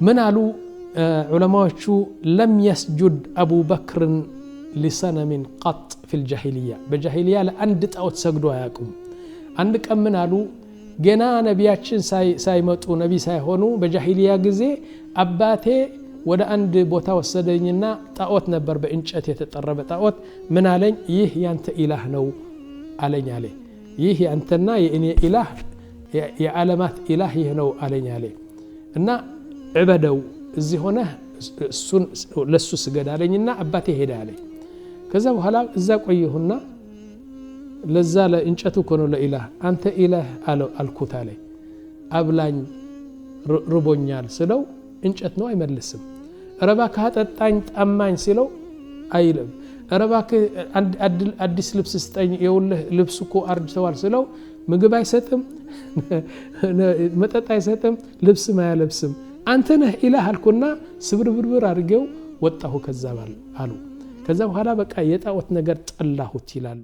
من قالوا علماء شو لم يسجد أبو بكر لصنم قط في الجاهلية بالجاهلية لأندت أو تسجدوا ياكم عندك أمن قالوا جنا نبياتشن سايمتو نبي سايهونو بجاهلية جزء أباتي ودا عند بوتا وسديننا طاوت نبر بانچت يتطربه طاوت من علين ይህ ያንተ ኢላህ ነው አለኝ አለ ይህ ያንተና የኔ ኢላህ የዓለማት ኢላህ ይህ ነው አለኝ አለ እና ዕበደው እዚህ ሆነ እሱን ለሱ ስገድ አለኝና አባቴ ሄደ አለ ከዛ በኋላ እዛ ቆየሁና ለዛ ለእንጨቱ ኮኖ ለኢላህ አንተ ኢላህ አልኩት አለ አብላኝ ርቦኛል ስለው እንጨት ነው አይመልስም ረባካ አጠጣኝ ጠማኝ ሲለው አይልም ረባካ አዲስ ልብስ ስጠኝ የውልህ ልብስ እኮ አርጅተዋል ሲለው ምግብ አይሰጥም መጠጥ አይሰጥም ልብስ ማያለብስም አንተ ነህ ኢላህ አልኩና ስብርብርብር አድርገው ወጣሁ ከዛ አሉ ከዛ በኋላ በቃ የጣዖት ነገር ጠላሁት ይላሉ